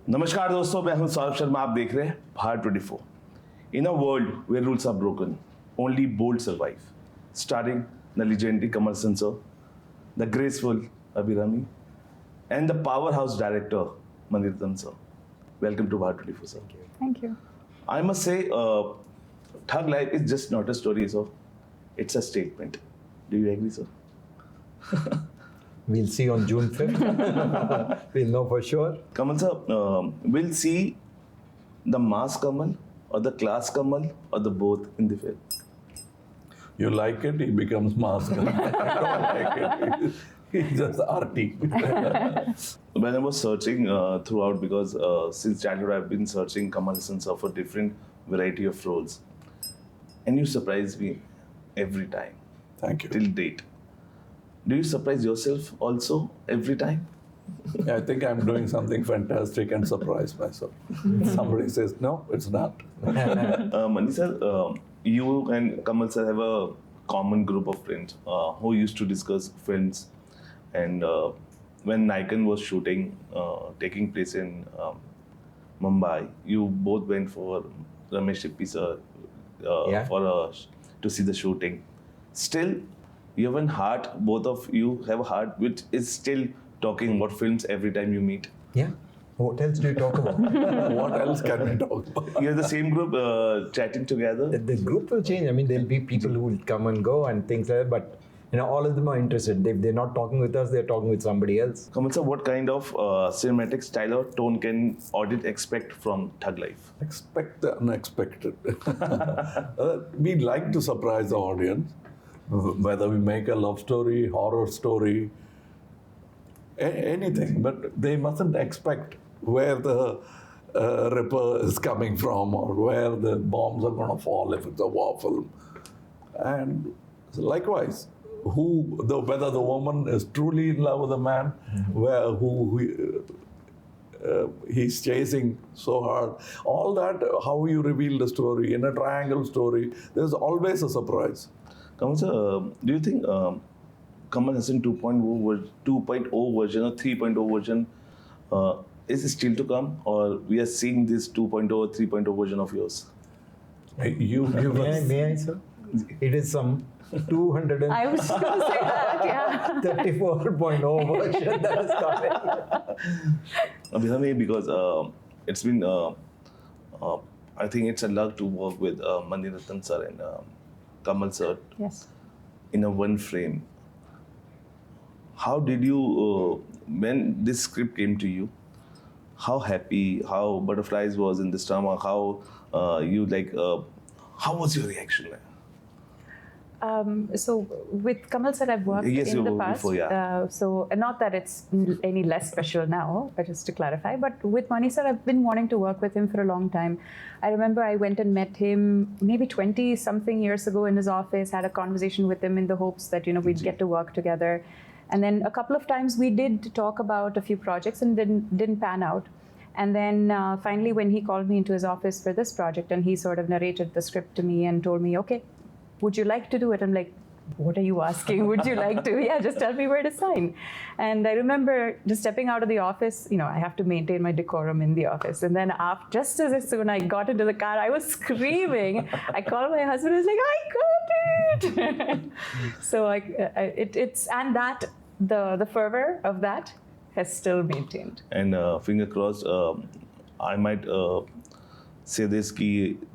नमस्कार दोस्तों, मैं हूं सौरभ शर्मा। आप देख रहे हैं Bharat 24। In a world where rules are broken, only bold survive, starring the legendary Kamal sir, the graceful Abhirami, and the powerhouse director Ratnam sir. Welcome to Bharat 24, sir. Thank you. I must say, Thug Life is just not a story, so it's a statement. Do you agree, sir? We'll see on June 5th. We'll know for sure. Kamal sir, we'll see the mass Kamal or the class Kamal or the both in the film. You like it, he becomes master. I don't like it. He's just arty. When I was searching throughout, because since childhood I've been searching Kamal Haasan sir for different variety of roles, and you surprise me every time Thank you. till date. Do you surprise yourself also every time? I think I'm doing something fantastic and surprise myself. Somebody says, no, it's not. Mani sir, you and Kamal sir have a common group of friends who used to discuss films, and when Nikon was shooting, taking place in Mumbai, you both went for Ramesh Shippi sir to see the shooting. Still, you have a heart, both of you have a heart which is still talking about films every time you meet. Yeah. What else do you talk about? What else can we talk about? You're the same group chatting together. The group will change. I mean, there'll be people who will come and go and things like that, but all of them are interested. They're not talking with us, they're talking with somebody else. Kamal sir, what kind of cinematic style or tone can audience expect from Thug Life? Expect the unexpected. We like to surprise the audience, whether we make a love story, horror story, anything, but they mustn't expect where the ripper is coming from or where the bombs are going to fall if it's a war film. And likewise, whether the woman is truly in love with a man, he's chasing so hard, all that, how you reveal the story in a triangle story, there's always a surprise. Kamal sir, do you think Kamal Haasan 2.0 version or 3.0 version is still to come, or we are seeing this 2.0 or 3.0 version of yours? May I, sir? It is some 200 I was going to say that, yeah. 34.0 version that is coming. Abhirami, because it's been, I think it's a luck to work with Mani Ratnam sir and Kamal sir Yes. in a one frame. How did you, when this script came to you, how happy, how butterflies was in the stomach, how how was your reaction? So with Kamal sir, I've worked Yes, in you the were past. before, yeah. So not that it's any less special now, but just to clarify. But with Mani sir, I've been wanting to work with him for a long time. I remember I went and met him maybe 20-something years ago in his office, had a conversation with him in the hopes that we'd get to work together. And then a couple of times we did talk about a few projects and didn't pan out. And then finally, when he called me into his office for this project and he sort of narrated the script to me and told me, okay, would you like to do it? I'm like, what are you asking? Would you like to? Yeah, just tell me where to sign. And I remember just stepping out of the office, I have to maintain my decorum in the office. And then just as soon I got into the car, I was screaming. I called my husband, I was like, I got it. So the fervor of that has still maintained. And finger crossed, I might say this,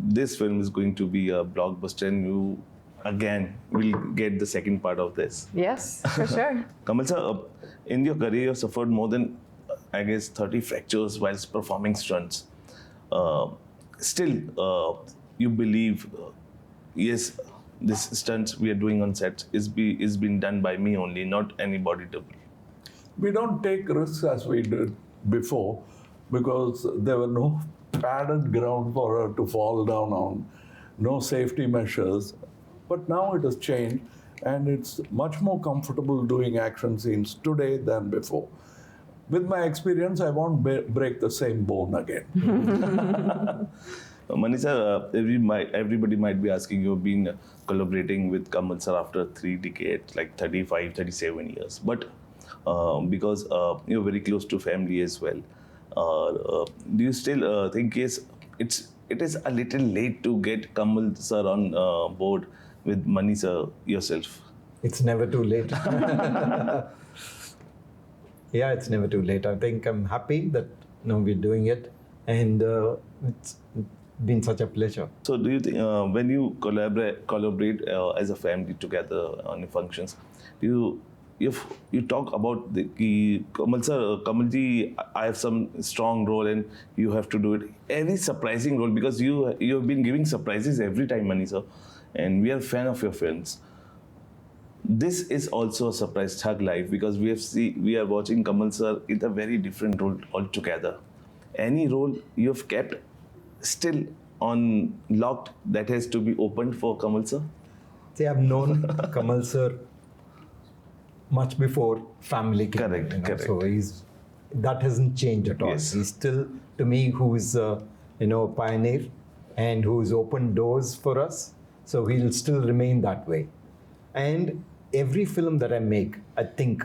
this film is going to be a blockbuster and you again will get the second part of this. Yes, for sure. Kamal sir, in your career you suffered more than, I guess, 30 fractures whilst performing stunts. Still, you believe, yes, this stunts we are doing on sets is being done by me only, not anybody double. We don't take risks as we did before because there were no padded ground for her to fall down on, no safety measures. But now it has changed and it's much more comfortable doing action scenes today than before. With my experience, I won't break the same bone again. Mani sir, everybody might be asking, you've been collaborating with Kamal sir after 3 decades, like 35, 37 years. But because you're very close to family as well, Do you still think it is a little late to get Kamal sir on board with Mani sir yourself? It's never too late. Yeah, it's never too late. I think I'm happy that we're doing it, and it's been such a pleasure. So, do you think when you collaborate as a family together on functions, you talk about the Kamal sir, Kamalji, I have some strong role and you have to do it. Any surprising role, because you have been giving surprises every time, Mani sir, and we are a fan of your films. This is also a surprise Thug Life, because we are watching Kamal sir in a very different role altogether. Any role you have kept still on locked that has to be opened for Kamal sir? See, I've known Kamal sir much before family came. Correct, correct. So that hasn't changed at all. Yes. He's still, to me, who's a pioneer and who's opened doors for us. So he'll still remain that way. And every film that I make, I think,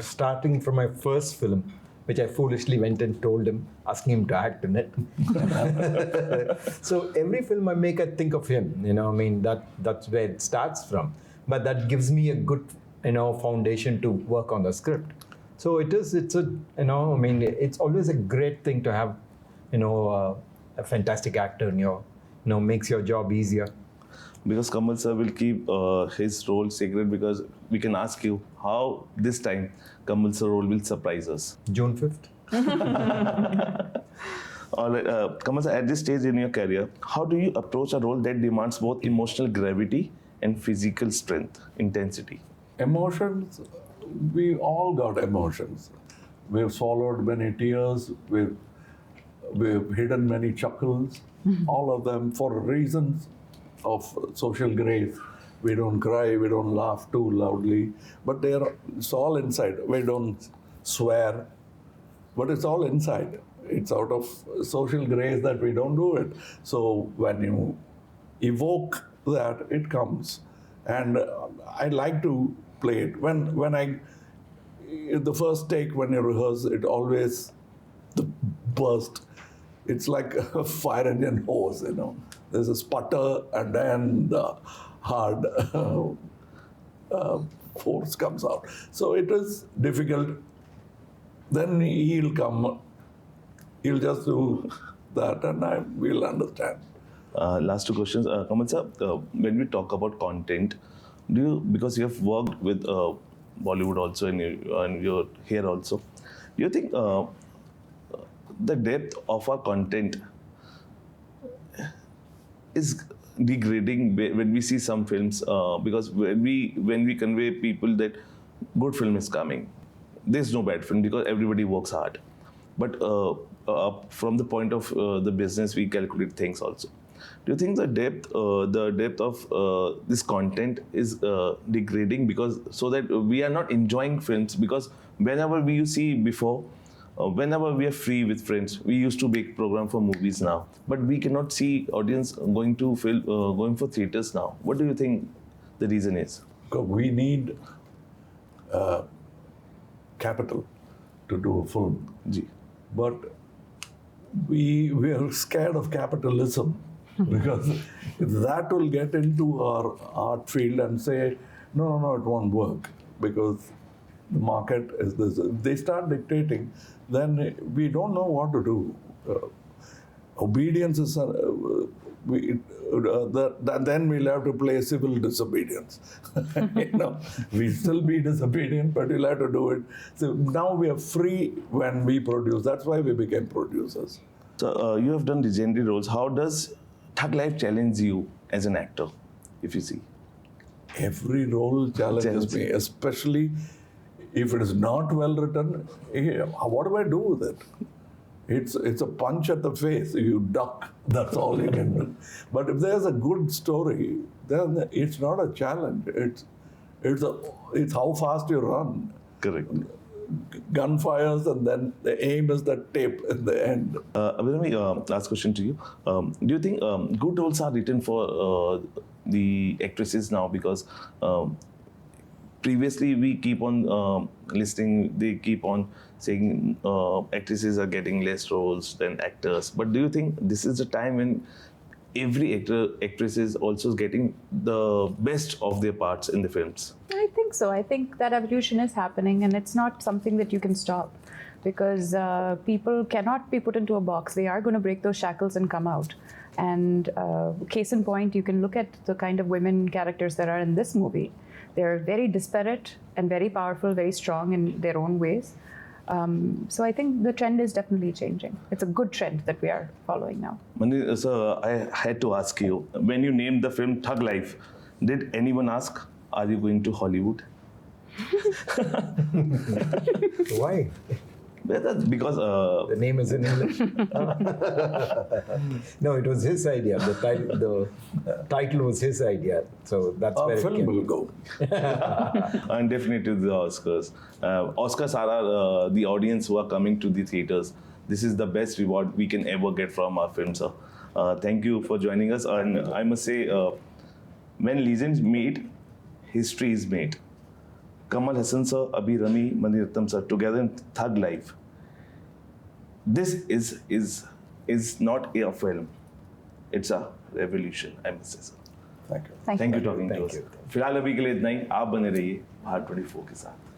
starting from my first film, which I foolishly went and told him, asking him to act in it. So every film I make, I think of him. That's where it starts from. But that gives me a good, foundation to work on the script. So it's always a great thing to have, a fantastic actor in your, makes your job easier. Because Kamal sir will keep his role secret, because we can ask you how this time Kamal sir role will surprise us. June 5th. All right, Kamal sir, at this stage in your career, how do you approach a role that demands both emotional gravity and physical strength, intensity? Emotions, we all got emotions. We've swallowed many tears, we've hidden many chuckles, all of them for reasons of social grace. We don't cry, we don't laugh too loudly, but it's all inside. We don't swear, but it's all inside. It's out of social grace that we don't do it. So when you evoke that, it comes. And I like to play it. The first take when you rehearse, it always burst. It's like a fire engine hose, There's a sputter, and then the hard force comes out. So it is difficult. Then he'll come. He'll just do that, and we'll understand. Last two questions. Kamal sir, when we talk about content, because you have worked with Bollywood also and you're here also, do you think the depth of our content is degrading when we see some films? Because when we convey people that good film is coming, there's no bad film because everybody works hard. But from the point of the business, we calculate things also. Do you think the depth of this content is degrading, because so that we are not enjoying films? Because whenever we see before, whenever we are free with friends, we used to make program for movies now, but we cannot see audience going for theaters now. What do you think the reason is? Because we need capital to do a film. Ji. But we are scared of capitalism because that will get into our art field and say, no, it won't work because the market is this. If they start dictating, then we don't know what to do. Obedience is then we'll have to play civil disobedience. We still be disobedient, but we'll have to do it. So now we are free when we produce. That's why we became producers. So you have done legendary roles. How does Thug Life challenge you as an actor, if you see? Every role challenges me, especially if it is not well written. What do I do with it? It's a punch at the face. You duck. That's all you can do. But if there's a good story, then it's not a challenge. It's how fast you run. Correct. Gunfires, and then the aim is the tape in the end. Abhinami, last question to you. Do you think good roles are written for the actresses now? Because previously we keep on listening, they keep on saying actresses are getting less roles than actors. But do you think this is the time when every actress is also getting the best of their parts in the films? I think so. I think that evolution is happening, and it's not something that you can stop because people cannot be put into a box. They are going to break those shackles and come out. And case in point, you can look at the kind of women characters that are in this movie. They're very disparate and very powerful, very strong in their own ways. So I think the trend is definitely changing. It's a good trend that we are following now. Mani, sir, I had to ask you, when you named the film Thug Life, did anyone ask, are you going to Hollywood? Why? Because The name is in English. No, it was his idea. The title was his idea. So that's where Our it film came. will go. and definitely the Oscars. Oscars are the audience who are coming to the theaters. This is the best reward we can ever get from our film, sir. Thank you for joining us. And I must say, when legends meet, history is made. Kamal, Haasan sir, Abhi, Rami, Mani Ratnam sir, together in Thug Life. This is not a film. It's a revolution, I must say, sir. Thank you. Thank Thank you. you talking to Thank us. you. फिलहाल अभी के लिए इतना ही. आप बने रहिए भारत 24 के साथ.